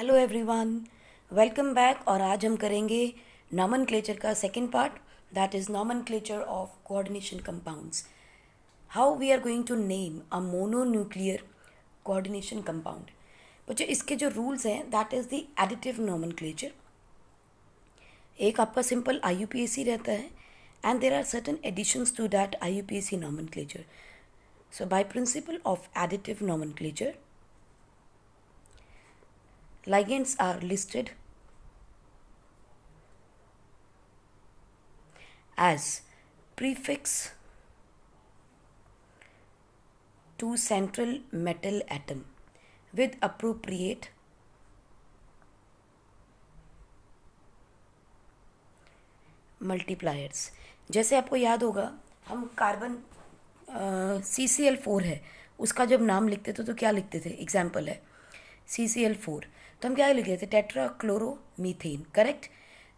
Hello everyone, welcome back. और आज हम करेंगे नॉमनक्लेचर का second part, that is nomenclature of coordination compounds. How we are going to name a mononuclear coordination compound. बच्चों, इसके जो रूल्स हैं that is the additive nomenclature. एक आपका सिंपल IUPAC रहता है and there are certain additions to that IUPAC nomenclature. So by principle of additive nomenclature, ligands are listed as prefix to central metal atom with appropriate multipliers। जैसे आपको याद होगा, हम carbon CCl4 है, उसका जब नाम लिखते थे तो क्या लिखते थे? एग्जाम्पल है CCl4, तो हम क्या लिखते थे? Tetra chloro methane, correct.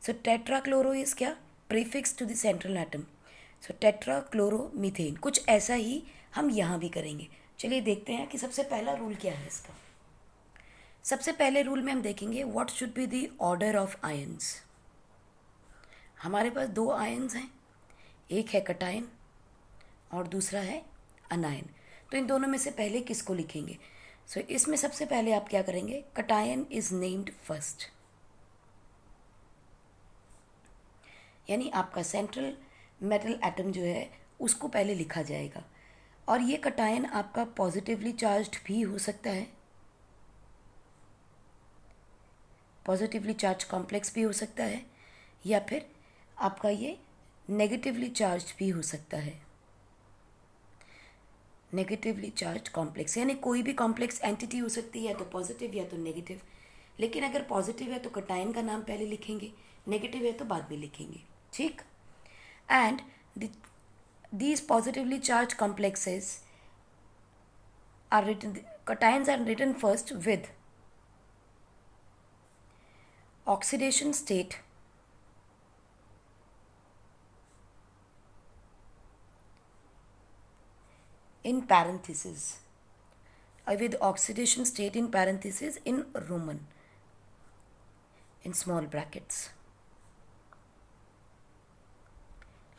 So tetra chloro is क्या? Prefix to the central atom. So tetra chloro methane. कुछ ऐसा ही हम यहाँ भी करेंगे। चलिए देखते हैं कि सबसे पहला रूल क्या है इसका। सबसे पहले रूल में हम देखेंगे what should be the order of ions. हमारे पास दो आयंस हैं, एक है कटायन और दूसरा है अनायन। तो इन दोनों में से पहले किसको लिखेंगे? सो इसमें सबसे पहले आप क्या करेंगे? कटायन इज नेम्ड फर्स्ट, यानी आपका सेंट्रल मेटल एटम जो है उसको पहले लिखा जाएगा। और ये कटायन आपका पॉजिटिवली चार्ज्ड भी हो सकता है, पॉजिटिवली चार्ज कॉम्प्लेक्स भी हो सकता है, या फिर आपका ये नेगेटिवली चार्ज भी हो सकता है। नेगेटिवली चार्ज कॉम्प्लेक्स यानी कोई भी कॉम्प्लेक्स एंटिटी हो सकती है, या तो पॉजिटिव या तो नेगेटिव। लेकिन अगर पॉजिटिव है तो कटायन का नाम पहले लिखेंगे, नेगेटिव है तो बाद में लिखेंगे, ठीक। And these positively charged complexes are written, cations are written first with oxidation state in parentheses, with oxidation state in parentheses in Roman, in small brackets,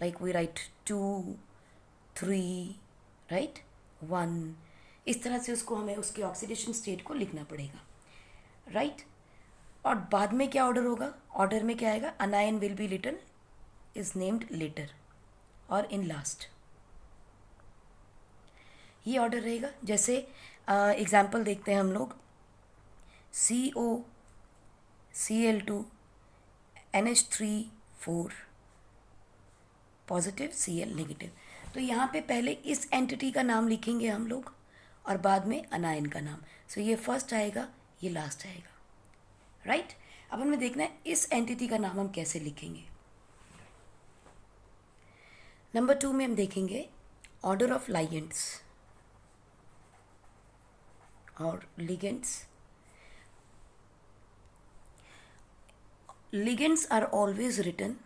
like we write 2 3 right 1। इस तरह से उसको हमें उसके ऑक्सीडेशन स्टेट को लिखना पड़ेगा, right. और बाद में क्या ऑर्डर होगा? ऑर्डर में क्या आएगा? Anion will be written is named later और इन लास्ट, ये ऑर्डर रहेगा। जैसे एग्जाम्पल देखते हैं हम लोग, COCl2 NH3 4 positive, Cl negative. तो यहाँ पे पहले इस एंटिटी का नाम लिखेंगे हम लोग और बाद में अनायन का नाम। सो ये फर्स्ट आएगा, ये लास्ट आएगा, राइट। अब हमें देखना है इस एंटिटी का नाम हम कैसे लिखेंगे। नंबर 2 में हम देखेंगे ऑर्डर ऑफ लाइगेंड्स और ligands. Ligands are always written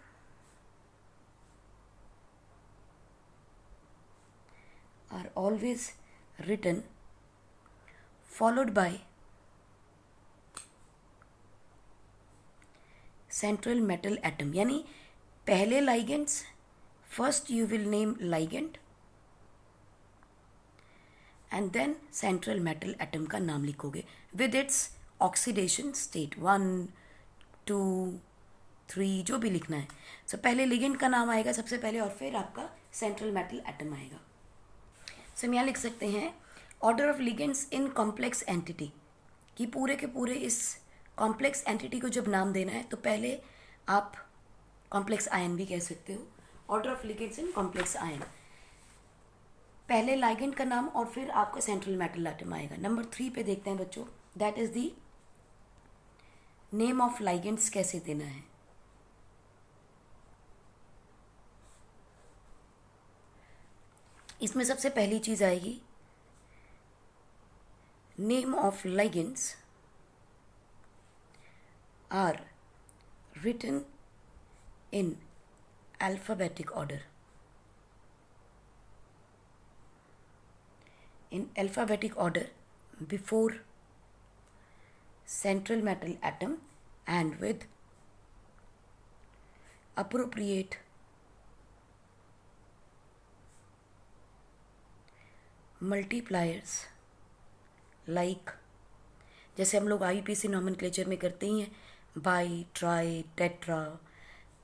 followed by central metal atom, यानी पहले ligands, first you will name ligand and then central metal atom का नाम लिखोगे with its oxidation state 1 2 3 जो भी लिखना है। सो पहले ligand का नाम आएगा सबसे पहले और फिर आपका central metal atom आएगा। सो हम यहाँ लिख सकते हैं order of ligands in complex entity, कि पूरे के पूरे इस कॉम्प्लेक्स एंटिटी को जब नाम देना है तो पहले आप कॉम्प्लेक्स आयन भी कह सकते हो। Order of ligands in complex ion, पहले लाइगेंड का नाम और फिर आपका सेंट्रल मेटल एटम आएगा। नंबर 3 पे देखते हैं बच्चों, that is the name of ligands कैसे देना है। इसमें सबसे पहली चीज आएगी name of ligands are written in alphabetic order. In alphabetic order before central metal atom and with appropriate multipliers like, जैसे हम लोग IUPAC नॉमेनक्लेचर में करते ही हैं, bi, tri, tetra,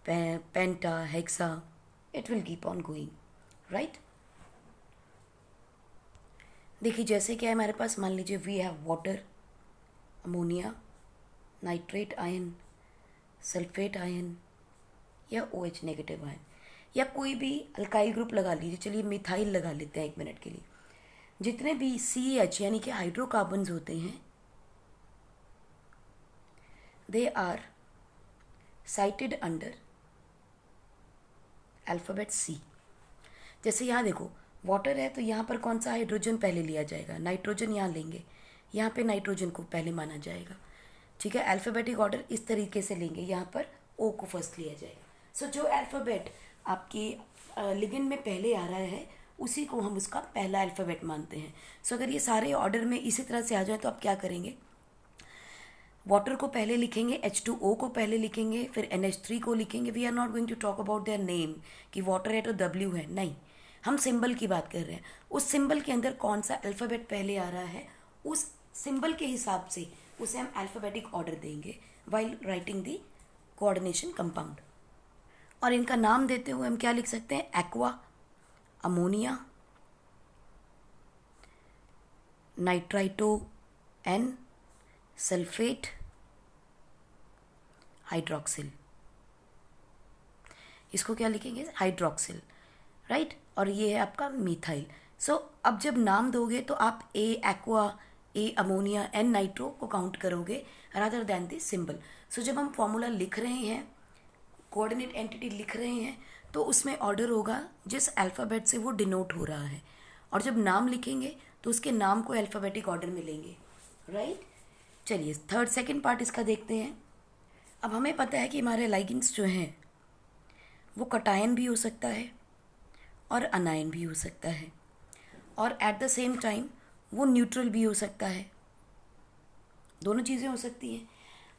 penta, hexa, it will keep on going, right. देखिए जैसे क्या है हमारे पास, मान लीजिए we have water, ammonia, nitrate ion, sulphate ion या OH नेगेटिव आयन, या कोई भी अल्काइल ग्रुप लगा लीजिए। चलिए मिथाइल लगा लेते हैं एक मिनट के लिए। जितने भी CH यानी कि हाइड्रोकार्बन्स होते हैं, they are cited under alphabet C। जैसे यहाँ देखो वाटर है तो यहाँ पर कौन सा हाइड्रोजन पहले लिया जाएगा, नाइट्रोजन यहाँ लेंगे, यहाँ पे नाइट्रोजन को पहले माना जाएगा, ठीक है। अल्फ़ाबेटिक ऑर्डर इस तरीके से लेंगे, यहाँ पर O को फर्स्ट लिया जाएगा। सो जो अल्फ़ाबेट आपके लिगेंड में पहले आ रहा है उसी को हम उसका पहला अल्फ़ाबेट मानते हैं। सो अगर ये सारे ऑर्डर में इसी तरह से आ जाए तो आप क्या करेंगे, वाटर को पहले लिखेंगे, H2O को पहले लिखेंगे, फिर NH3 को लिखेंगे। We are not going to talk about their name कि वाटर है तो W है, नहीं, हम सिंबल की बात कर रहे हैं। उस सिंबल के अंदर कौन सा अल्फ़ाबेट पहले आ रहा है, उस सिंबल के हिसाब से उसे हम अल्फ़ाबेटिक ऑर्डर देंगे while writing the coordination compound. और इनका नाम देते हुए हम क्या लिख सकते हैं, aqua, ammonia, nitrito N, sulphate, hydroxyl. इसको क्या लिखेंगे, हाइड्रोक्सिल, राइट। और ये है आपका मीथाइल। सो अब जब नाम दोगे तो आप A aqua, A ammonia, N nitro को काउंट करोगे रादर दैन द सिंबल। सो जब हम फॉर्मूला लिख रहे हैं, कोऑर्डिनेट एंटिटी लिख रहे हैं, तो उसमें ऑर्डर होगा जिस अल्फ़ाबेट से वो डिनोट हो रहा है। और जब नाम लिखेंगे तो उसके नाम को अल्फ़ाबेटिक ऑर्डर में लेंगे, राइट। चलिए सेकंड पार्ट इसका देखते हैं। अब हमें पता है कि हमारे लाइगेंड्स जो हैं वो कटायन भी हो सकता है और अनायन भी हो सकता है, और एट द सेम टाइम वो न्यूट्रल भी हो सकता है। दोनों चीज़ें हो सकती हैं।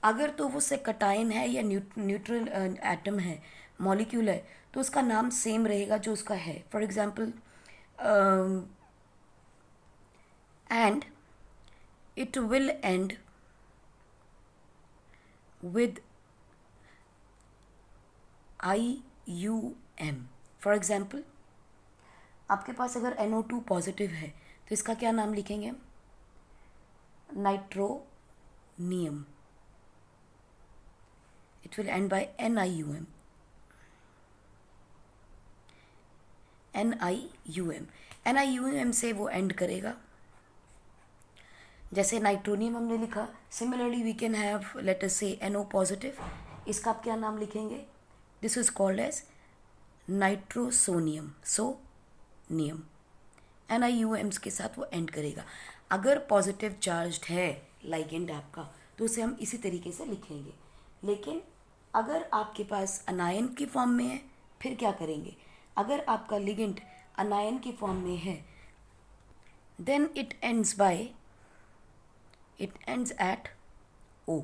अगर तो वो से कटायन है या न्यूट्रल एटम है, मॉलिक्यूल है, तो उसका नाम सेम रहेगा जो उसका है। For example and it will and with IUM। For example आपके पास अगर NO2 पॉजिटिव है तो इसका क्या नाम लिखेंगे, nitronium. It will end by NIUM। NIUM से वो एंड करेगा। जैसे नाइट्रोनियम हमने लिखा, similarly we can have let us say NO positive, इसका आप क्या नाम लिखेंगे, this is called as nitrosonium, sonium. NIUM के साथ वो एंड करेगा। अगर पॉजिटिव चार्ज्ड है लाइगेंड आपका तो उसे हम इसी तरीके से लिखेंगे। लेकिन अगर आपके पास अनायन की फॉर्म में है फिर क्या करेंगे, अगर आपका लिगेंड अनायन की फॉर्म में है then it ends at O।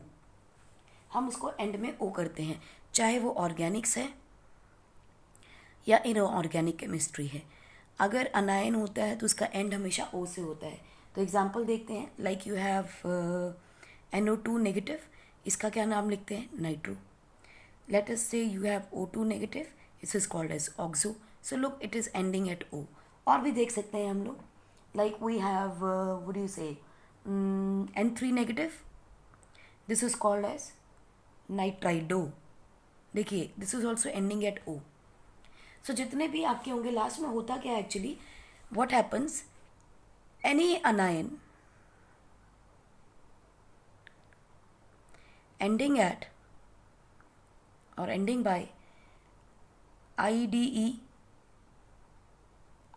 हम उसको एंड में O करते हैं, चाहे वो ऑर्गेनिक्स है या इनऑर्गेनिक केमिस्ट्री है। अगर अनायन होता है तो उसका एंड हमेशा O से होता है। तो एग्जांपल देखते हैं, like you have NO2 negative, इसका क्या नाम लिखते हैं, nitro. Let us say you have O2 negative, this is called as oxo. So look it is ending at O। और भी देख सकते हैं हम लोग, like we have what you say N3 negative, this is called as nitrido. देखिए this is also ending at O। सो जितने भी आपके होंगे लास्ट में होता क्या है actually, what happens, any anion ending at और ending by IDE,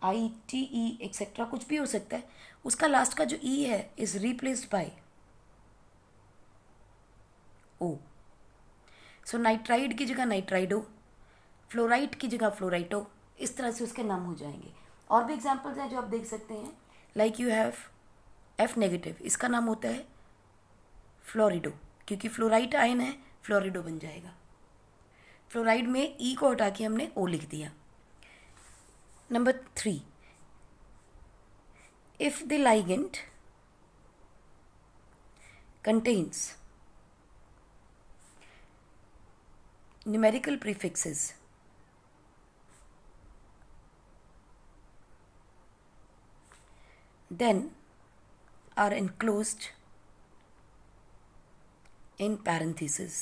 ITE etcetera कुछ भी हो सकता है, उसका लास्ट का जो E है is replaced by O। So nitride की जगह नाइट्राइडो, फ्लोराइड की जगह फ्लोराइटो, इस तरह से उसके नाम हो जाएंगे। और भी एग्जांपल्स हैं जो आप देख सकते हैं, like you have F negative, इसका नाम होता है फ्लोरिडो, क्योंकि फ्लोराइड आयन है, फ्लोरिडो बन जाएगा। फ्लोराइड में ई को हटा के हमने ओ लिख दिया। Number 3, if the ligand contains numerical prefixes then are enclosed in parentheses।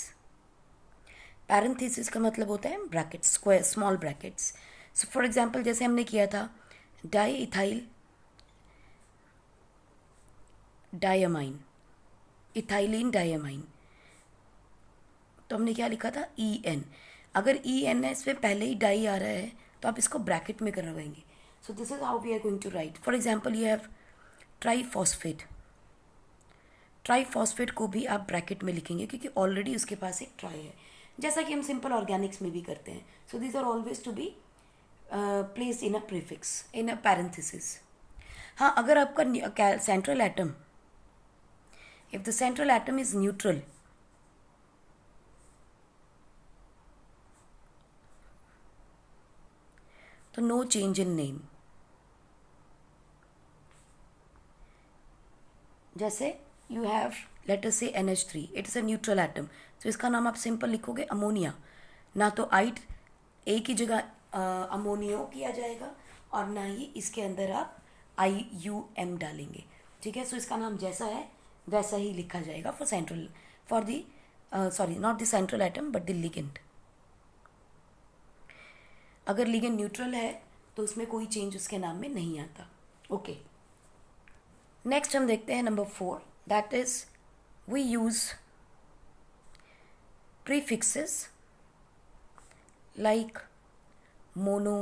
parentheses का मतलब होता है brackets, square, small brackets. So for example जैसे हमने किया था di ethyl diamine, ethylene diamine, तो हमने क्या लिखा था ई एन। अगर ई एन है इसमें पहले ही डाई आ रहा है तो आप इसको ब्रैकेट में करवाएंगे। So this is how we are going to write. For example you have triphosphate, triphosphate को भी आप ब्रैकेट में लिखेंगे क्योंकि ऑलरेडी उसके पास एक ट्राई है, जैसा कि हम सिंपल ऑर्गेनिक्स में भी करते हैं। So these are always to be placed in a prefix, in a parenthesis. हाँ, अगर आपका central atom, if the central atom is neutral, तो no change in name। जैसे you have let us say NH3, it is a neutral atom, तो इसका नाम आप simple लिखोगे अमोनिया, ना तो आइट ए की जगह अमोनियो किया जाएगा और ना ही इसके अंदर आप IUM डालेंगे, ठीक है। सो इसका नाम जैसा है वैसा ही लिखा जाएगा for central, for the sorry not the central atom but the ligand. अगर लिगेंड न्यूट्रल है तो उसमें कोई चेंज उसके नाम में नहीं आता। ओके, नेक्स्ट हम देखते हैं number 4, that is we use prefixes like mono,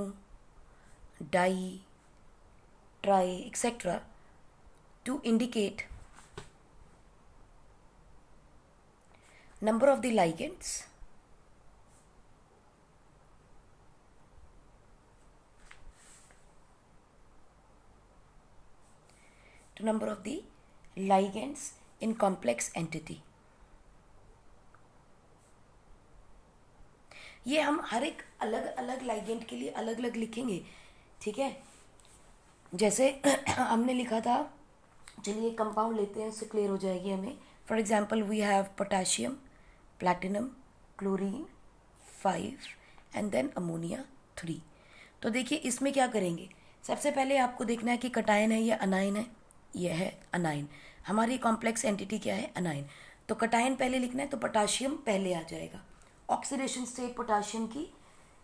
di, tri etcetera to indicate number of the ligands to number of the ligands in complex entity। ये हम हर एक अलग अलग लाइगेंड के लिए अलग अलग लिखेंगे, ठीक है। जैसे हमने लिखा था, चलिए कंपाउंड लेते हैं, उससे क्लियर हो जाएगी हमें। For example we have potassium, platinum, chlorine 5 and then ammonia 3। तो देखिए इसमें क्या करेंगे, सबसे पहले आपको देखना है कि कटायन है या अनायन है। यह है अनायन, हमारी कॉम्प्लेक्स एंटिटी क्या है, अनायन। तो कटायन पहले लिखना है तो पोटाशियम पहले आ जाएगा, ऑक्सीडेशन स्टेट पोटाशियम की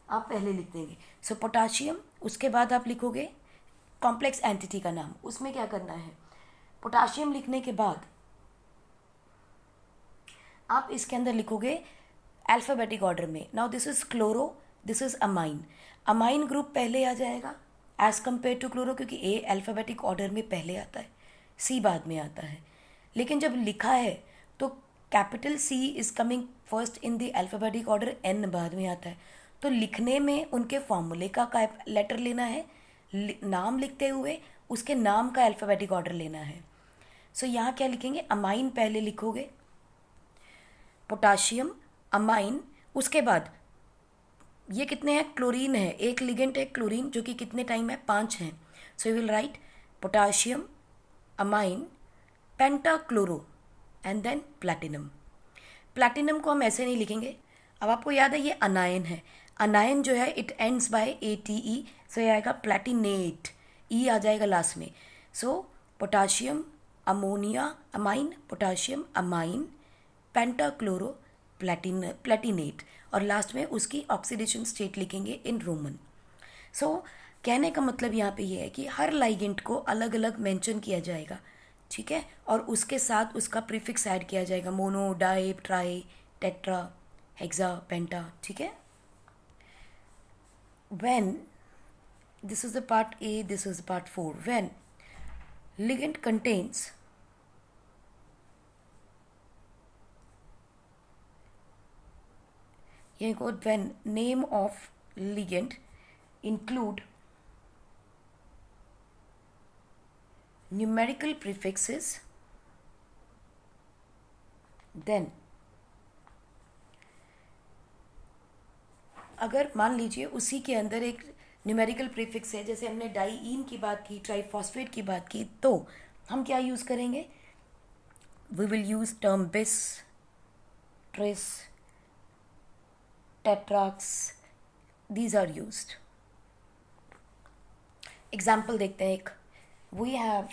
आप पहले लिख देंगे। सो पोटाशियम, उसके बाद आप लिखोगे कॉम्प्लेक्स एंटिटी का नाम। उसमें क्या करना है, पोटाशियम लिखने के बाद आप इसके अंदर लिखोगे अल्फ़ाबेटिक ऑर्डर में। Now this is chloro, this is amine. Amine group पहले आ जाएगा एज कम्पेयर टू क्लोरो, क्योंकि ए अल्फ़ाबेटिक ऑर्डर में पहले आता है, सी बाद में आता है। लेकिन जब लिखा है तो capital C is coming first in the alphabetic order, N बाद में आता है। तो लिखने में उनके फॉर्मूले का लेटर लेना है, नाम लिखते हुए उसके नाम का अल्फ़ाबेटिक ऑर्डर लेना है। सो यहाँ क्या लिखेंगे, अमाइन पहले लिखोगे, पोटाशियम, अमाइन, उसके बाद ये कितने हैं, क्लोरीन है, एक लिगेंड है क्लोरीन जो कि कितने टाइम है, 5 हैं। So you will write potassium, amine, pentachloro and then platinum. Platinum को हम ऐसे नहीं लिखेंगे, अब आपको याद है ये अनायन है, अनायन जो है it ends by ATE, so ये आएगा प्लैटिनेट, ई आ जाएगा लास्ट में। So potassium, ammonia, amine, potassium, amine, pentachloro, platinate, और लास्ट में उसकी ऑक्सीडेशन स्टेट लिखेंगे इन रोमन। सो कहने का मतलब यहाँ पे ये है कि हर लाइगेंड को अलग अलग मेंशन किया जाएगा, ठीक है, और उसके साथ उसका प्रीफिक्स ऐड किया जाएगा, mono, di, tri, tetra, hexa, penta, ठीक है। when this is the part A, this is part 4, when ligand contains here go, when name of ligand include numerical prefixes then अगर मान लीजिए उसी के अंदर एक न्यूमेरिकल प्रीफिक्स है, जैसे हमने डाईईन की बात की, ट्राइफॉस्फेट की बात की, तो हम क्या यूज़ करेंगे? We will use term bis, tris, tetrakis, these are used. Example देखते हैं एक। We have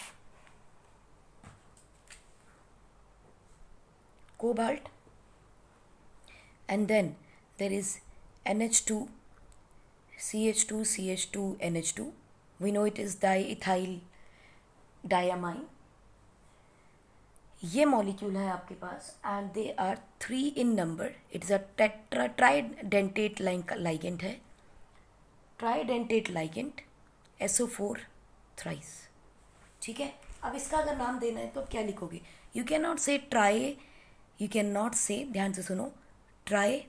cobalt and then there is NH2, CH2, CH2, NH2. We know it is diethyl diamine. ये मॉलिक्यूल है आपके पास and they are 3 in number. It is a tridentate ligand है. Tridentate ligand SO4 thrice. ठीक है. अब इसका अगर नाम देना है तो क्या लिखोगे? You can not say tri, you can not say, ध्यान से सुनो, tri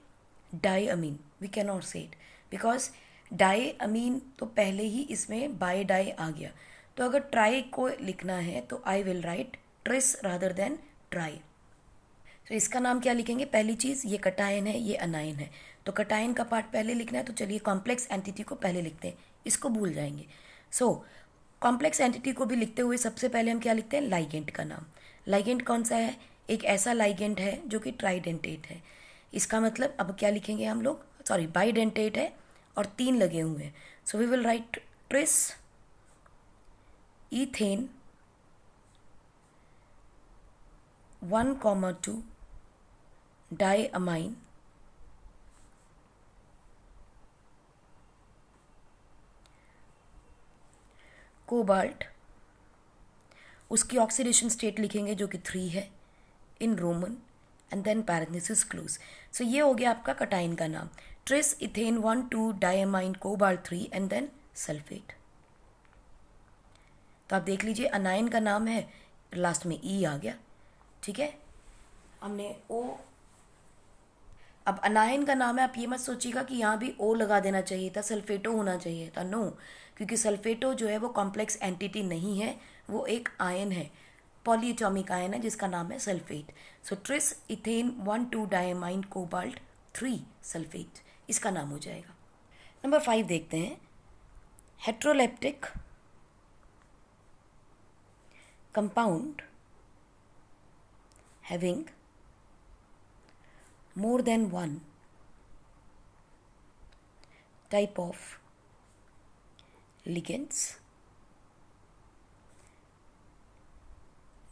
di amine. We can not say it because di amine तो पहले ही इसमें बाय डाई आ गया. तो अगर ट्राई को लिखना है तो I will write tris rather than tri. तो इसका नाम क्या लिखेंगे? पहली चीज़, ये कटायन है, ये अनायन है, तो कटायन का पार्ट पहले लिखना है. तो चलिए कॉम्प्लेक्स एंटिटी को पहले लिखते हैं, इसको भूल जाएंगे. सो कॉम्प्लेक्स एंटिटी को भी लिखते हुए सबसे पहले हम क्या लिखते हैं? लाइगेंट का नाम. लाइगेंट कौन सा है? एक ऐसा लाइगेंट है जो कि ट्राइडेंटेट है. इसका मतलब अब क्या लिखेंगे हम लोग? सॉरी, बाइडेंटेट है और 3 लगे हुए हैं. So we will write tris ethane 1,2 diamine cobalt. उसकी ऑक्सीडेशन स्टेट लिखेंगे जो कि 3 है in roman and then parenthesis close. So ये हो गया आपका कटाइन का नाम. Tris ethane 1,2 diamine cobalt 3 and then sulphate. तो आप देख लीजिए अनायन का नाम है, लास्ट में ई आ गया. ठीक है, हमने ओ. अब अनायन का नाम है, आप ये मत सोचिएगा कि यहाँ भी ओ लगा देना चाहिए था, सल्फेटो होना चाहिए था. नो, क्योंकि सल्फेटो जो है वो कॉम्प्लेक्स एंटिटी नहीं है, वो एक आयन है, पॉलीएटॉमिक आयन है जिसका नाम है सल्फेट. सो tris ethane 1,2 diamine cobalt 3 sulphate, इसका नाम हो जाएगा. नंबर 5 देखते हैं. Heteroleptic compound having more than one type of ligands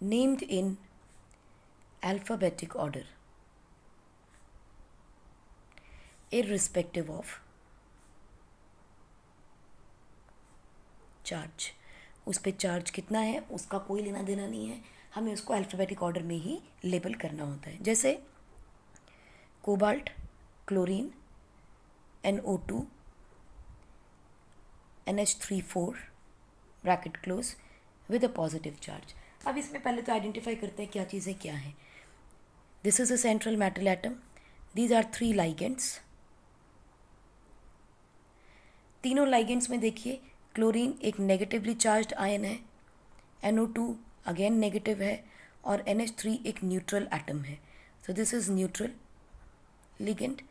named in alphabetic order irrespective of charge. उस पर चार्ज कितना है उसका कोई लेना देना नहीं है, हमें उसको अल्फ़ाबेटिक ऑर्डर में ही लेबल करना होता है. जैसे cobalt, chlorine, NO2, NH3 4 bracket close with a positive charge. अब इसमें पहले तो आइडेंटिफाई करते हैं क्या चीज़ें क्या हैं. This is a central metal atom. These are 3 ligands. तीनों लाइगेंड्स में देखिए, क्लोरीन एक नेगेटिवली चार्ज्ड आयन है, NO2 अगेन नेगेटिव है, और NH3 एक न्यूट्रल एटम है. सो this is neutral ligand.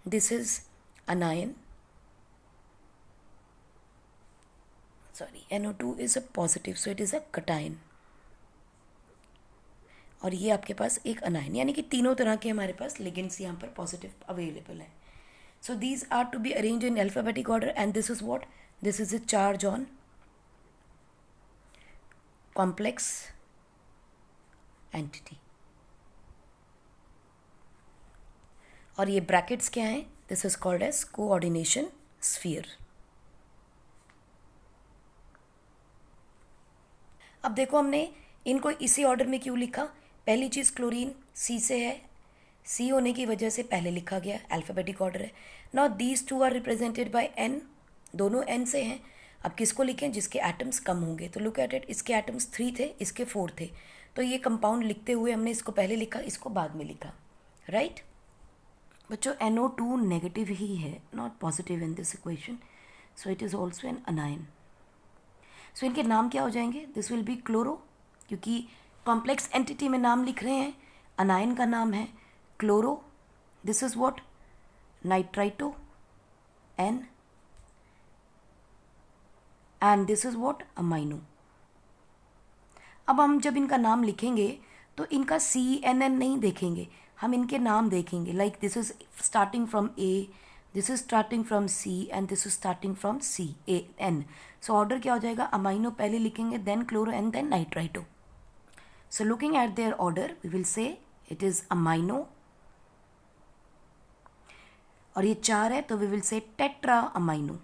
This is anion. Sorry, NO2 is a positive, so it is a cation. और ये आपके पास एक अनायन, यानी कि तीनों तरह के हमारे पास लिगेंड्स यहाँ पर पॉजिटिव अवेलेबल है. So these are to be arrange in alphabetic order and this is what? This is a charge on complex entity. और ये ब्रैकेट्स क्या हैं? This is called as coordination sphere. अब देखो हमने इनको इसी ऑर्डर में क्यों लिखा? पहली चीज़, क्लोरीन सी से है, सी होने की वजह से पहले लिखा गया, अल्फ़ाबेटिक ऑर्डर है. Now these 2 are represented by N, दोनों एन से हैं. अब किसको लिखें? जिसके एटम्स कम होंगे. तो लुक एट इट, इसके एटम्स 3 थे, इसके 4 थे. तो ये कंपाउंड लिखते हुए हमने इसको पहले लिखा, इसको बाद में लिखा, राइट? बच्चों NO2 नेगेटिव ही है, not positive in this equation, so it is also an anion. सो इनके नाम क्या हो जाएंगे? दिस विल बी क्लोरो, क्योंकि कॉम्प्लेक्स एंटिटी में नाम लिख रहे हैं, अनायन का नाम है chloro, this is what, nitrito N, and this is what, amino. अब हम जब इनका नाम लिखेंगे तो इनका CNN नहीं देखेंगे, हम इनके नाम देखेंगे, like this is starting from A, this is starting from C, and this is starting from CAN। So order क्या हो जाएगा, अमाइनो पहले लिखेंगे, then chloro and then nitrito. So looking at their order we will say it is amino, और ये 4 है तो we will say tetra amino,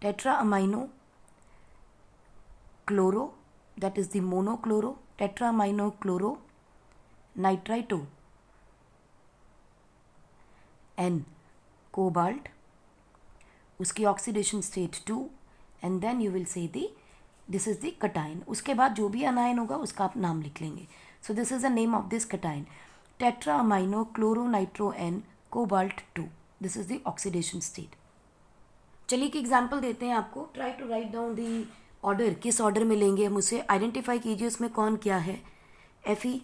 tetra amino, chloro, that is the monochloro, tetraminochloro, nitrito, N, cobalt, उसकी oxidation state 2, and then you will say the this is the cation. उसके बाद जो भी अनायन होगा उसका आप नाम लिख लेंगे। So this is the name of this cation, tetra amino chloro nitro N cobalt 2, this is the oxidation state. चलिए एक एग्जाम्पल देते हैं आपको, try to write down the order, किस ऑर्डर में लेंगे हम उसे आइडेंटिफाई कीजिए, उसमें कौन क्या है, Fe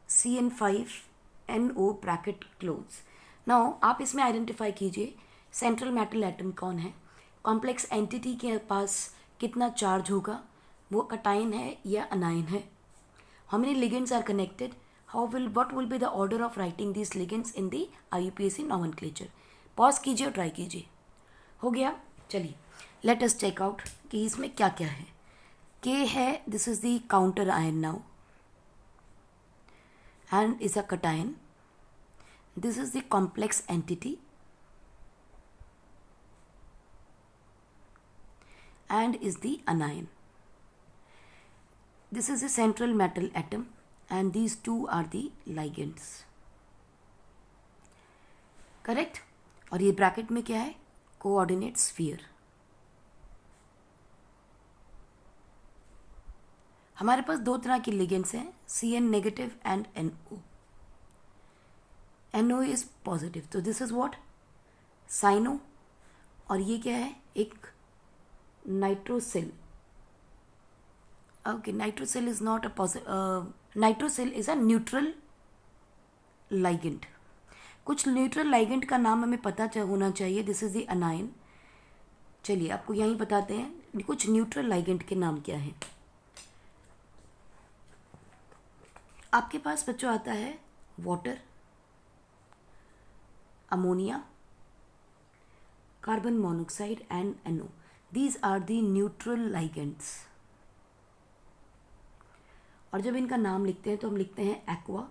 CN5NO bracket close. Now आप इसमें आइडेंटिफाई कीजिए सेंट्रल मेटल एटम कौन है, कॉम्प्लेक्स एंटिटी के पास कितना चार्ज होगा, वो कटाइन है या अनायन है, how many ligands are connected, what will be the order of writing this ligands in the IUPAC nomenclature. Pause कीजिए और ट्राई कीजिए। हो गया, चलिए लेट अस चेक आउट कि इसमें क्या क्या है। के है, this is the counter ion now and is a cation, this is the complex entity and is the anion. This is a central metal atom and these two are the ligands. Correct? और ये bracket में क्या है, coordinate sphere. हमारे पास दो तरह के ligands हैं, CN negative and NO। NO is positive, तो दिस इज व्हाट, साइनो, और ये क्या है, एक nitrosyl. Okay, nitrosyl is not a nitrosyl is a neutral ligand. कुछ न्यूट्रल लाइगेंड का नाम हमें पता होना चाहिए, दिस इज द अनायन। चलिए आपको यहीं बताते हैं कुछ न्यूट्रल लाइगेंड के नाम क्या हैं। आपके पास बच्चों आता है water, ammonia, carbon monoxide and NO। These are the neutral ligands। और जब इनका नाम लिखते हैं तो हम लिखते हैं aqua,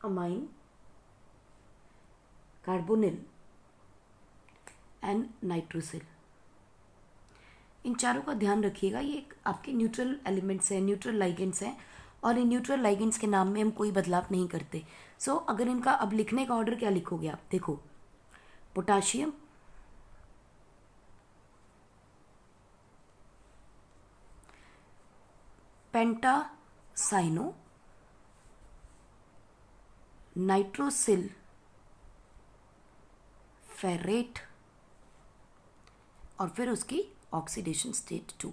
amine, carbonyl and nitrosyl. इन चारों का ध्यान रखिएगा, ये आपके न्यूट्रल एलिमेंट्स हैं, न्यूट्रल लाइगेंड्स हैं, और इन न्यूट्रल लाइगेंड्स के नाम में हम कोई बदलाव नहीं करते। सो अगर इनका अब लिखने का ऑर्डर क्या लिखोगे आप, देखो, पोटाशियम, पेंटासाइनो, नाइट्रोसिल, फेरेट, और फिर उसकी ऑक्सीडेशन स्टेट 2।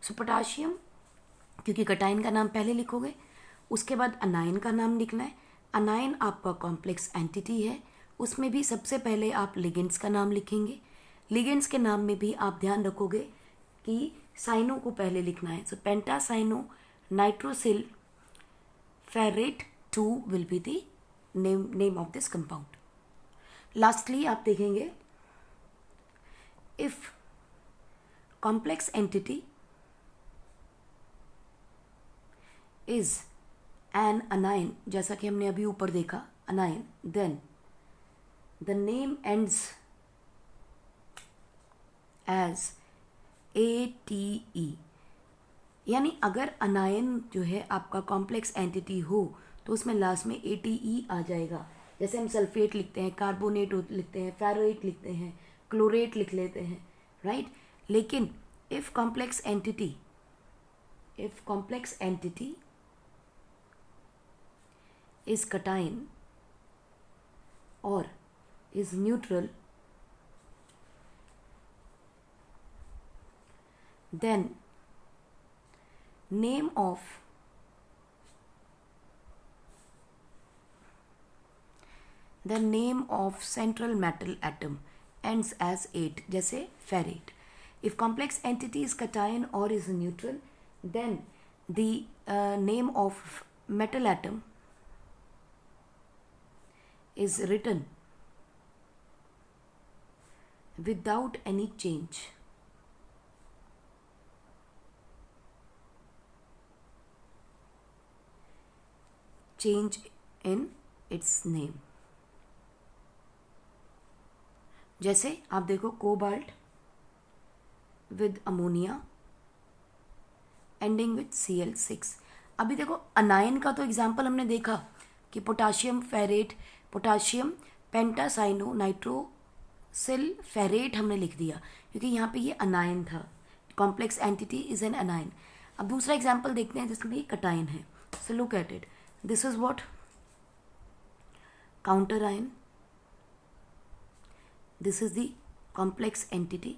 सो पोटाशियम, क्योंकि कटाइन का नाम पहले लिखोगे, उसके बाद अनायन का नाम लिखना है। अनायन आपका कॉम्प्लेक्स एंटिटी है, उसमें भी सबसे पहले आप लिगेंड्स का नाम लिखेंगे। लिगेंड्स के नाम में भी आप ध्यान रखोगे कि साइनो को पहले लिखना है। So pentacyano nitrosyl ferrate 2 will be the name of this compound. Lastly आप देखेंगे, if complex entity is an anion, जैसा कि हमने अभी ऊपर देखा anion, then the name ends as ATE। यानी अगर अनायन जो है आपका कॉम्प्लेक्स एंटिटी हो तो उसमें लास्ट में ATE आ जाएगा। जैसे हम सल्फेट लिखते हैं, कार्बोनेट लिखते हैं, फेरोएट लिखते हैं, क्लोरेट लिख लेते हैं, राइट। लेकिन इफ कॉम्प्लेक्स एंटिटी इज कटाइन और is neutral, then name of central metal atom ends as ate, जैसे ferrate. If complex entity is cation or is neutral, then the name of metal atom is written without any change. Change in its name. जैसे आप देखो cobalt with ammonia ending with Cl6. अभी देखो अनायन का तो example हमने देखा कि potassium ferrate, potassium pentacyano nitrosyl ferrate हमने लिख दिया क्योंकि यहाँ पे ये अनायन था. Complex entity is an anion. अब दूसरा एग्जाम्पल देखते हैं जिसमें ये कटायन है. So look at it. This is what counter ion. This is the complex entity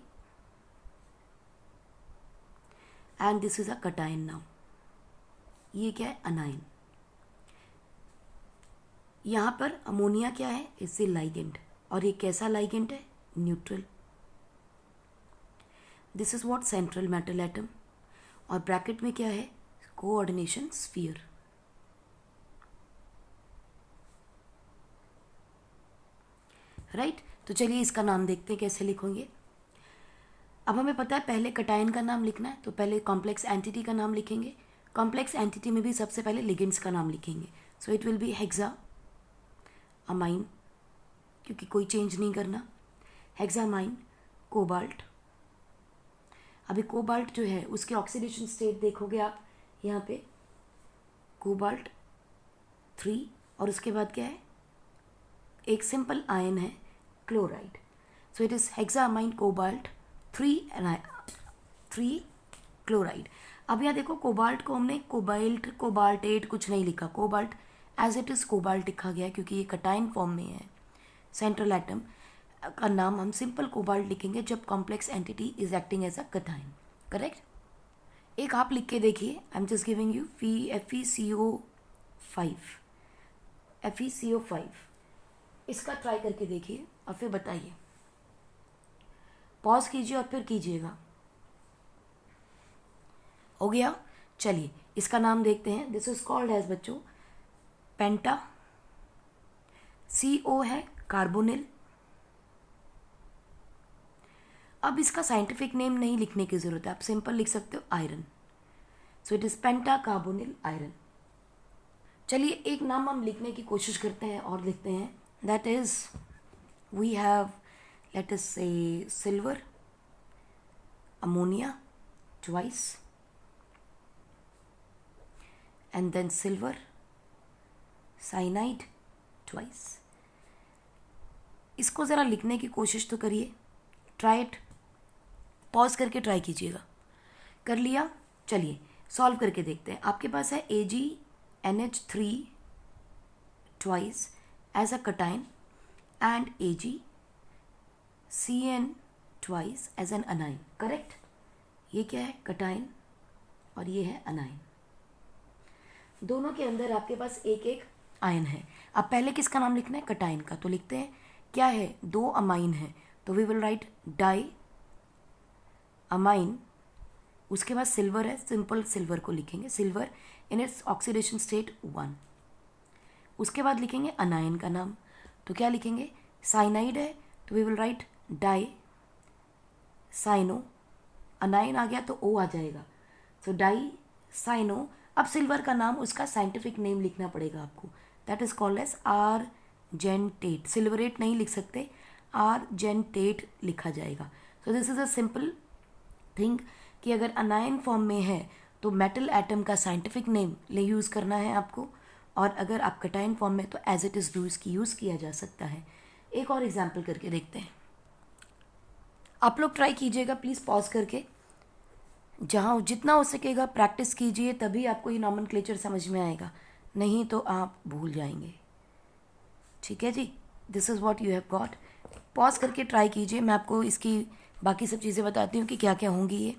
and this is a cation now. ये क्या है? अनायन. यहाँ पर अमोनिया क्या है? इससे लाइगेंड. और ये कैसा लाइगेंड है? Neutral. This is what central metal atom. और ब्रैकेट में क्या है? Coordination sphere. राइट. तो चलिए इसका नाम देखते हैं कैसे लिखेंगे. अब हमें पता है पहले कटायन का नाम लिखना है, तो पहले कॉम्प्लेक्स एंटिटी का नाम लिखेंगे. कॉम्प्लेक्स एंटिटी में भी सबसे पहले लिगेंड्स का नाम लिखेंगे. So it will B hexa amine, क्योंकि कोई चेंज नहीं करना. हेक्सामाइन कोबाल्ट. अभी कोबाल्ट जो है उसके ऑक्सीडेशन स्टेट देखोगे आप यहाँ पे कोबाल्ट 3 और उसके बाद क्या है? एक सिंपल आयन है chloride. So it is hexamine cobalt 3 chloride. अब यहाँ देखो कोबाल्ट को हमने कोबाल्टेट कुछ नहीं लिखा. Cobalt as it is cobalt लिखा गया क्योंकि ये कटाइन फॉर्म में है. सेंट्रल एटम का नाम हम सिंपल कोबाल्ट लिखेंगे जब complex entity is acting as a cation. Correct. एक आप लिख के देखिए. I am just giving you FeCO5. इसका ट्राई करके देखिए और फिर बताइए. पॉज कीजिए और फिर कीजिएगा. हो गया. चलिए इसका नाम देखते हैं. दिस इज कॉल्ड एज बच्चों पेंटा. CO है कार्बोनिल. अब इसका साइंटिफिक नेम नहीं लिखने की जरूरत है, आप सिंपल लिख सकते हो iron. So it is penta carbonyl iron. चलिए एक नाम हम लिखने की कोशिश करते हैं और लिखते हैं. That is we have let us say silver ammonia twice and then silver cyanide twice. इसको ज़रा लिखने की कोशिश तो करिए. Try it. पॉज करके ट्राई कीजिएगा. कर लिया. चलिए सॉल्व करके देखते हैं. आपके पास है AgNH3 twice as a cation and AgCN twice as an anion. Correct. ये क्या है? कटाइन और ये है अनाइन. दोनों के अंदर आपके पास एक एक आयन है. अब पहले किसका नाम लिखना है? कटाइन का. तो लिखते हैं. क्या है? 2 अमाइन है तो we will write di amine. उसके बाद सिल्वर है, सिंपल सिल्वर को लिखेंगे. Silver in its oxidation state 1. उसके बाद लिखेंगे अनायन का नाम. तो क्या लिखेंगे? साइनाइड है तो we will write di cyano. Anion आ गया तो O आ जाएगा. So di cyano. अब सिल्वर का नाम, उसका साइंटिफिक नेम लिखना पड़ेगा आपको. That is called as argentate. Silverate नहीं लिख सकते, आर्जेंटेट लिखा जाएगा. So this is a simple thing कि अगर अनायन फॉर्म में है तो मेटल एटम का साइंटिफिक नेम ले यूज़ करना है आपको. और अगर आप कटाइन फॉर्म में तो एज इट इज़ यूज़ किया जा सकता है. एक और एग्जाम्पल करके देखते हैं. आप लोग ट्राई कीजिएगा प्लीज़ पॉज करके. जहाँ जितना हो सकेगा प्रैक्टिस कीजिए, तभी आपको ये नॉमेनक्लेचर समझ में आएगा, नहीं तो आप भूल जाएंगे. ठीक है जी. This is what you have got. Pause करके ट्राई कीजिए. मैं आपको इसकी बाकी सब चीज़ें बताती हूँ कि क्या क्या होंगी ये.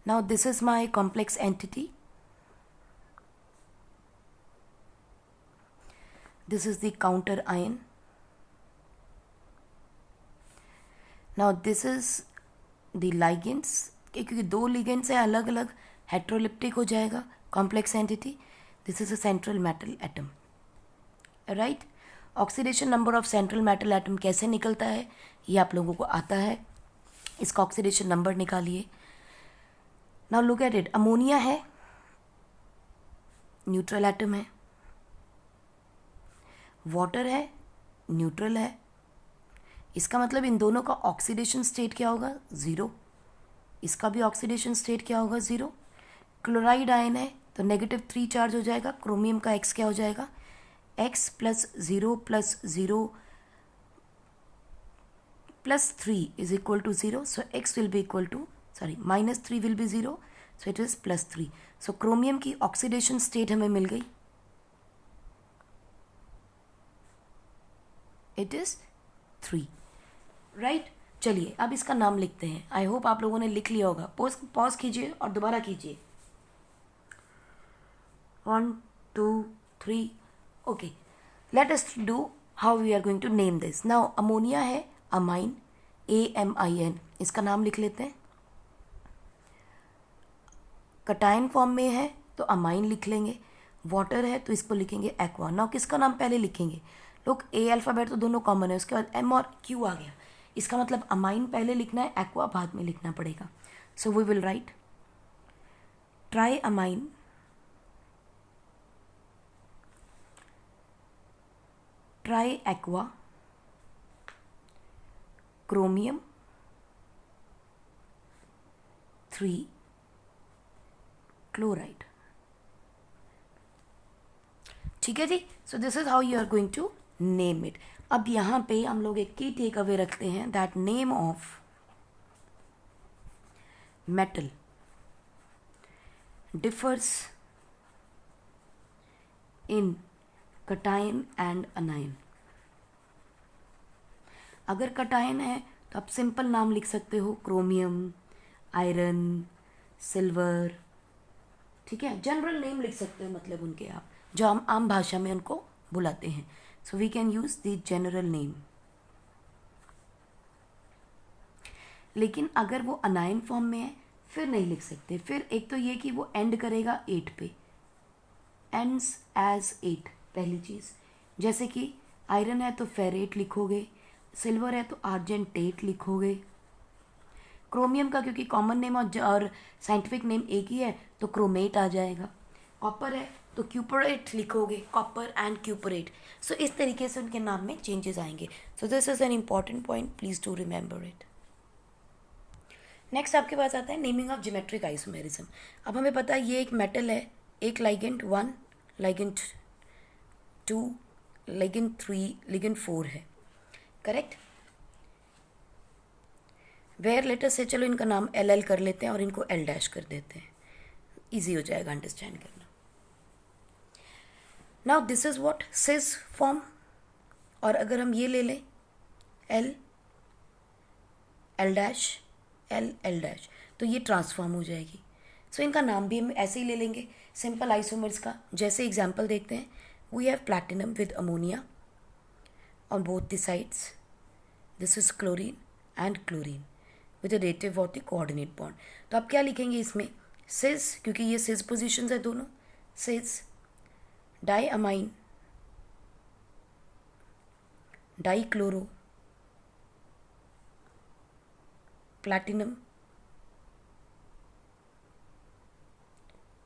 Now this is my complex entity. This is the counter ion. Now this is the ligands, क्योंकि दो ligands है अलग अलग, हेट्रोलिप्टिक हो जाएगा complex entity. This is a central metal atom. Right. Oxidation number of central metal atom कैसे निकलता है ये आप लोगों को आता है. इसका ऑक्सीडेशन नंबर निकालिए. Now look at it. Ammonia है, न्यूट्रल एटम है. वाटर है, न्यूट्रल है. इसका मतलब इन दोनों का ऑक्सीडेशन स्टेट क्या होगा? ज़ीरो. इसका भी ऑक्सीडेशन स्टेट क्या होगा? ज़ीरो. क्लोराइड आयन है तो -3 चार्ज हो जाएगा. क्रोमियम का एक्स क्या हो जाएगा? x +0 +0 +3 is equal to 0. So x will be equal to, sorry, -3 will be 0. So it is +3. So chromium की ऑक्सीडेशन स्टेट हमें मिल गई. It is 3. राइट. चलिए अब इसका नाम लिखते हैं. आई होप आप लोगों ने लिख लिया होगा. पॉज कीजिए और दोबारा कीजिए. 1 2 3. Okay, let us do how we are going to name this. Now ammonia है, अमाइन, AMIN. इसका नाम लिख लेते हैं. कटायन फॉर्म में है तो अमाइन लिख लेंगे. वाटर है तो इसको लिखेंगे एक्वा. नाउ किसका नाम पहले लिखेंगे? लोग A अल्फ़ाबेट तो दोनों कॉमन है, उसके बाद M और Q आ गया. इसका मतलब अमाइन पहले लिखना है, एक्वा बाद में लिखना पड़ेगा. So we will write tri amine, tri aqua, chromium 3 chloride. ठीक है जी. So this is how you are going to name it. अब यहाँ पे हम लोग एक की टेक अवे रखते हैं. That name of metal differs in cation and अनायन. अगर कटायन है तो आप सिंपल नाम लिख सकते हो, क्रोमियम, आयरन, सिल्वर. ठीक है, जनरल नेम लिख सकते हो, मतलब उनके आप जो हम आम भाषा में उनको बुलाते हैं. So we can use the general name. लेकिन अगर वो अनायन फॉर्म में है फिर नहीं लिख सकते. फिर एक तो ये कि वो एंड करेगा 8 पे, एंड्स एज 8, पहली चीज़. जैसे कि आयरन है तो फेरेट लिखोगे, सिल्वर है तो आर्जेंटेट लिखोगे. क्रोमियम का क्योंकि कॉमन नेम और साइंटिफिक नेम एक ही है तो क्रोमेट आ जाएगा. कॉपर है तो क्यूपरेट लिखोगे, कॉपर एंड क्यूपरेट. सो इस तरीके से उनके नाम में चेंजेस आएंगे. So this is an important point, please to remember it. Next आपके पास आता है नेमिंग ऑफ ज्योमेट्रिक आइसोमेरिज्म. अब हमें पता है ये एक मेटल है, एक लाइगेंड 1, लाइगेंड 2, लाइगेंड 3, लाइगेंड 4 है. करेक्ट. वेयर लेटर से चलो इनका नाम LL कर लेते हैं और इनको L' कर देते हैं. ईजी हो जाएगा अंडरस्टैंड करना. Now this is what cis form. और अगर हम ये ले लें L, L', L, L', तो ये ट्रांसफॉर्म हो जाएगी. सो इनका नाम भी हम ऐसे ही ले लेंगे सिंपल आइसोमर्स का. जैसे एग्जांपल देखते हैं. We have platinum with ammonia on both the sides. This is chlorine and chlorine with a relative of the coordinate bond. तो आप क्या लिखेंगे इसमें? सिस, क्योंकि ये सिस पोजिशंस है दोनों. Cis di amine, di chloro, platinum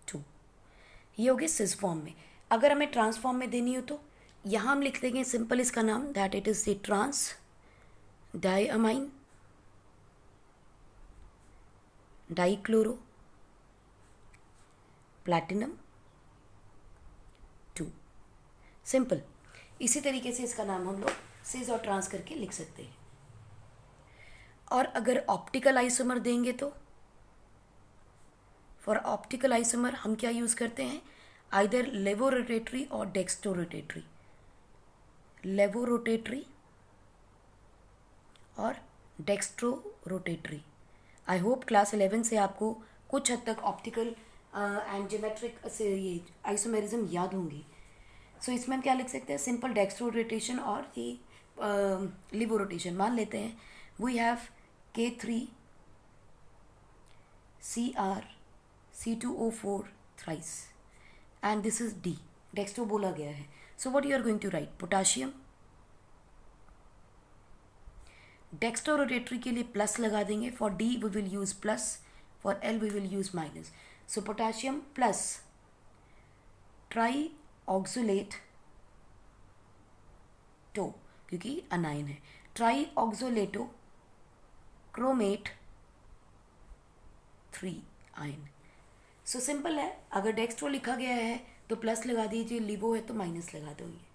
2. ये होगी सिस फॉर्म में. अगर हमें ट्रांसफॉर्म में देनी हो तो यहाँ हम लिख देंगे सिंपल इसका नाम, that it is the trans di amine, di chloro, platinum 2. Simple. इसी तरीके से इसका नाम हम लोग सिस और ट्रांस करके लिख सकते हैं. और अगर ऑप्टिकल आइसोमर देंगे तो फॉर ऑप्टिकल आइसोमर हम क्या यूज़ करते हैं? आइदर लेवो रोटेटरी और डेक्स्ट्रो रोटेटरी. लेवो रोटेटरी और dextro rotatory. I hope class 11 से आपको कुछ हद तक ऑप्टिकल एंड ज्योमेट्रिक से ये आइसोमेरिज्म याद होंगी. सो इसमें हम क्या लिख सकते हैं, सिंपल डेक्स्ट्रो रोटेशन और ये लिवो रोटेशन. मान लेते हैं we have K3 CR C2O4 thrice and this is D. Dextro बोला गया है. So what you are going to write, potassium. Dextro rotatory के लिए प्लस लगा देंगे. For D we will use plus, for L we will use minus. So potassium plus tri oxalato, क्योंकि anion है, tri oxalato chromate 3 ion. So simple है. अगर dextro लिखा गया है तो प्लस लगा दीजिए, लिवो है तो माइनस लगा दोगे.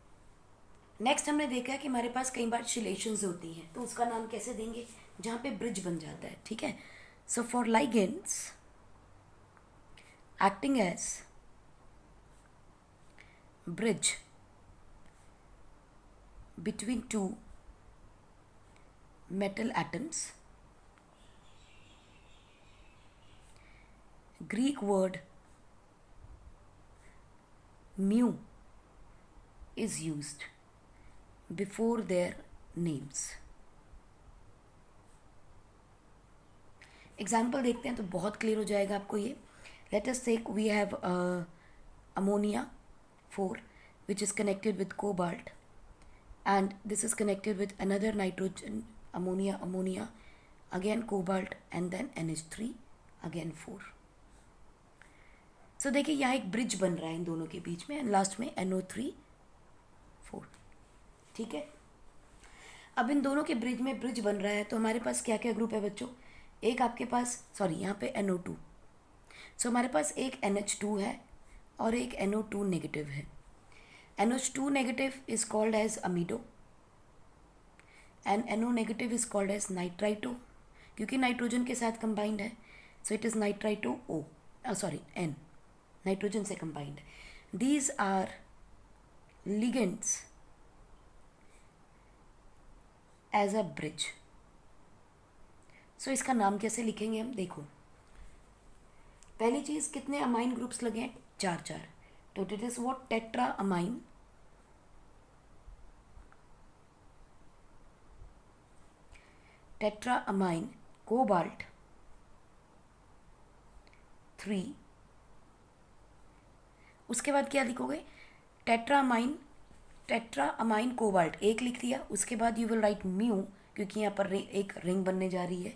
नेक्स्ट हमने देखा है कि हमारे पास कई बार चिलेशंस होती हैं, तो उसका नाम कैसे देंगे जहाँ पे ब्रिज बन जाता है. ठीक है. So for ligands acting as bridge between two metal atoms, Greek word mu is used before their names. Example देखते हैं तो बहुत क्लियर हो जाएगा आपको ये. Let us take we have ammonia 4 which is connected with cobalt, and this is connected with another nitrogen, ammonia, again cobalt, and then NH3, again 4. So देखिए यहाँ एक ब्रिज बन रहा है इन दोनों के बीच में, एंड लास्ट में NO3 4. ठीक है. अब इन दोनों के ब्रिज में ब्रिज बन रहा है तो हमारे पास क्या क्या ग्रुप है बच्चों. एक आपके पास यहाँ पे NO2. सो हमारे पास एक NH2 है और एक NO2 नेगेटिव है. NH2 negative is called as amido and NO negative is called as nitrito, क्योंकि नाइट्रोजन के साथ कंबाइंड है. So it is nitrito O, N, nitrogen से कंबाइंड है. These are ligands as a bridge. So इसका नाम कैसे लिखेंगे हम, देखो. पहली चीज़, कितने अमाइन ग्रुप्स लगे हैं, 4. तो it is what, tetra amine. Tetra amine cobalt 3. उसके बाद क्या लिखोगे, टेट्रा अमाइन कोबाल्ट एक लिख दिया. उसके बाद यू विल राइट म्यू, क्योंकि यहाँ पर एक रिंग बनने जा रही है.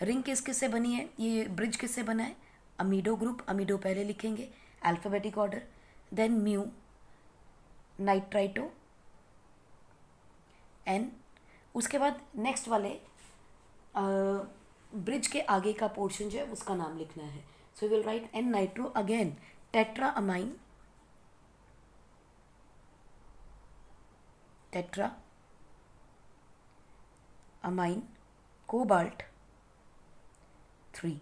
रिंग किस से बनी है, ये ब्रिज किससे बना है, अमीडो ग्रुप. अमीडो पहले लिखेंगे alphabetic order, then mu, nitrito, N. उसके बाद नेक्स्ट वाले ब्रिज के आगे का पोर्शन जो है उसका नाम लिखना है. So will write N nitro, again tetra amine cobalt 3.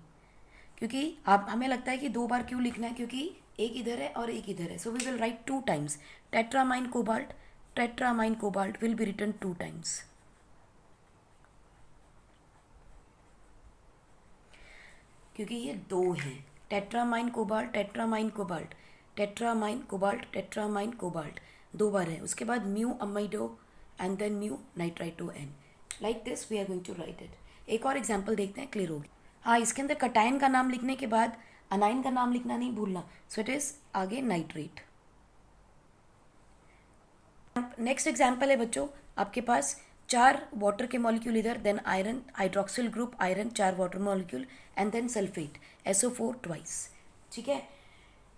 क्योंकि आप हमें लगता है कि 2 बार क्यों लिखना है, क्योंकि एक इधर है और एक इधर है. So we will write 2 times. Tetramine cobalt will be written 2 times. क्योंकि ये 2 हैं, टेट्रामाइन कोबाल्ट 2 बार है. उसके बाद mu amido and then mu nitrito N. Like this we are going to write it. एक और एग्जाम्पल देखते हैं, क्लियर होगी. हाँ, इसके अंदर कटायन का नाम लिखने के बाद अनाइन का नाम लिखना नहीं भूलना. सो इट इज आगे नाइट्रेट. नेक्स्ट एग्जाम्पल है बच्चों, आपके पास 4 वाटर के मॉलिक्यूल इधर, then iron, hydroxyl group iron, 4 water molecule, and then sulphate SO4 twice. ठीक है.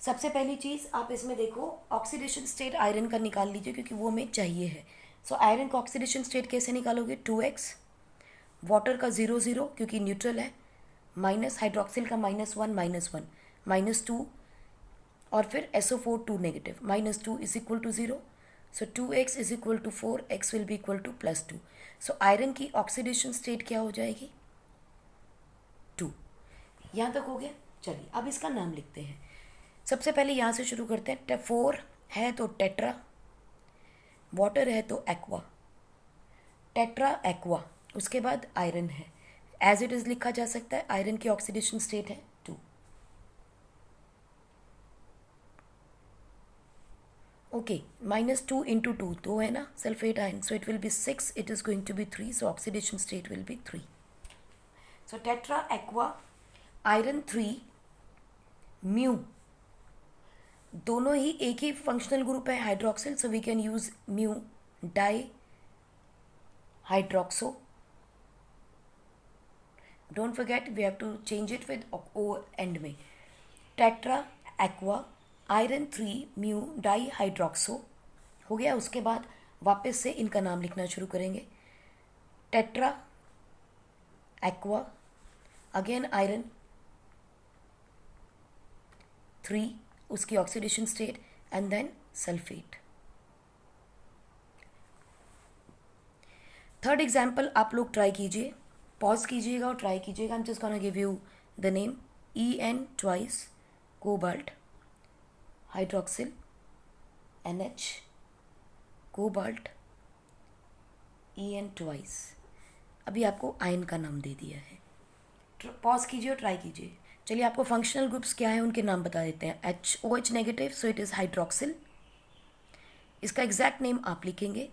सबसे पहली चीज़ आप इसमें देखो, ऑक्सीडेशन स्टेट आयरन का निकाल लीजिए क्योंकि वो हमें चाहिए है. सो आयरन का ऑक्सीडेशन स्टेट कैसे निकालोगे, 2x, वाटर का 0 क्योंकि न्यूट्रल है, माइनस हाइड्रोक्सिल का -1 -2, और फिर SO4 2 negative, -2 is equal to 0. So 2x is equal to 4, x will be equal to +2. सो आयरन की ऑक्सीडेशन स्टेट क्या हो जाएगी, 2. यहाँ तक हो गया. चलिए अब इसका नाम लिखते हैं. सबसे पहले यहाँ से शुरू करते हैं. 4 है तो टेट्रा, वाटर है तो एक्वा, टेट्रा एक्वा. उसके बाद आयरन है, एज इट इज़ लिखा जा सकता है. आयरन की ऑक्सीडेशन स्टेट है 2. ओके, -2 into 2 तो है ना sulphate ion, so it will be 6, it is going to be 3, so oxidation state will be 3. So tetra aqua iron 3 mu, दोनों ही एक ही फंक्शनल ग्रुप है hydroxyl, so we can use mu di hydroxo. Don't forget we have to change it with o and में. Tetra aqua iron 3 mu di hydroxo हो गया. उसके बाद वापस से इनका नाम लिखना शुरू करेंगे. टेट्रा एक्वा अगेन आयरन 3, उसकी oxidation state and then sulphate. Third example आप लोग ट्राई कीजिए, पॉज कीजिएगा और ट्राई कीजिएगा. I am just gonna give you the name En twice cobalt hydroxyl NH cobalt En twice. अभी आपको आयन का नाम दे दिया है. पॉज कीजिए और ट्राई कीजिए. चलिए आपको फंक्शनल ग्रुप्स क्या है उनके नाम बता देते हैं. OH negative, so it is hydroxyl, इसका एग्जैक्ट नेम आप लिखेंगे.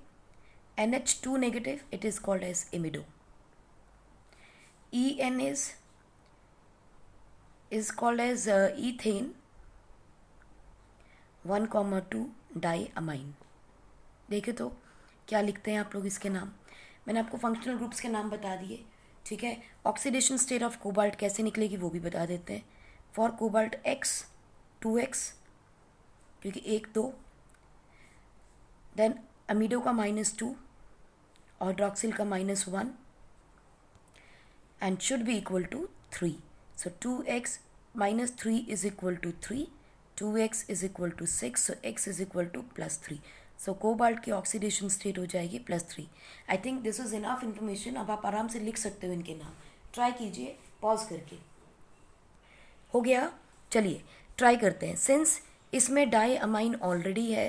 NH2 negative, it is called as imido. En is called as ethane 1,2 diamine. देखिए तो क्या लिखते हैं आप लोग इसके नाम. मैंने आपको फंक्शनल ग्रुप्स के नाम बता दिए, ठीक है. ऑक्सीडेशन स्टेट ऑफ कोबाल्ट कैसे निकलेगी वो भी बता देते हैं. फॉर कोबाल्ट X 2X, क्योंकि 1 2, देन अमीडो का -2, हाइड्रोक्सिल का -1 and should be equal to 3. So 2x minus 3 is equal to 3. 2x is equal to 6. So x is equal to +3. So cobalt की ऑक्सीडेशन स्टेट हो जाएगी +3. I think this is enough information. अब आप आराम से लिख सकते हो इनके नाम. ट्राई कीजिए पॉज करके. हो गया. चलिए ट्राई करते हैं. सिंस इसमें डाई अमाइन ऑलरेडी है,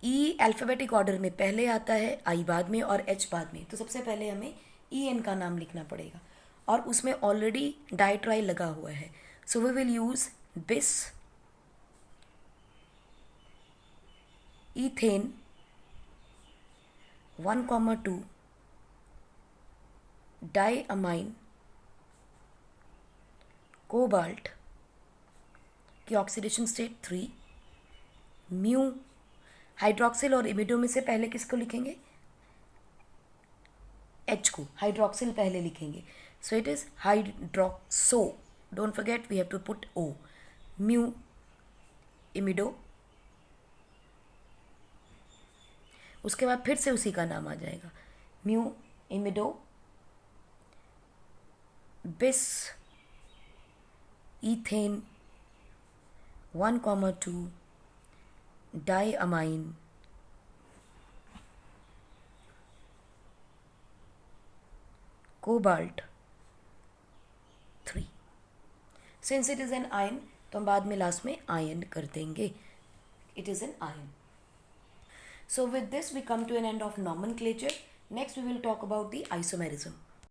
ई अल्फ़ाबेटिक ऑर्डर में पहले आता है, आई बाद में और एच बाद में, तो सबसे पहले हमें En का नाम लिखना पड़ेगा और उसमें ऑलरेडी डाइट्राइल लगा हुआ है. सो वी विल यूज बिस ईथेन 1,2 डाईअमाइन कोबाल्ट की ऑक्सीडेशन स्टेट 3. म्यू हाइड्रोक्सिल और इमिडो में से पहले किसको लिखेंगे? H को. हाइड्रोक्सिल पहले लिखेंगे. So it is hydroxo. Don't forget we have to put O. Mu imido. उसके बाद फिर से उसी का नाम आ जाएगा. Mu imido bis ethane 1,2 diamine cobalt 3. Since it is an ion तो हम बाद में लास्ट में आयन कर देंगे. It is an ion. So with this we come to an end of nomenclature. Next we will talk about the isomerism.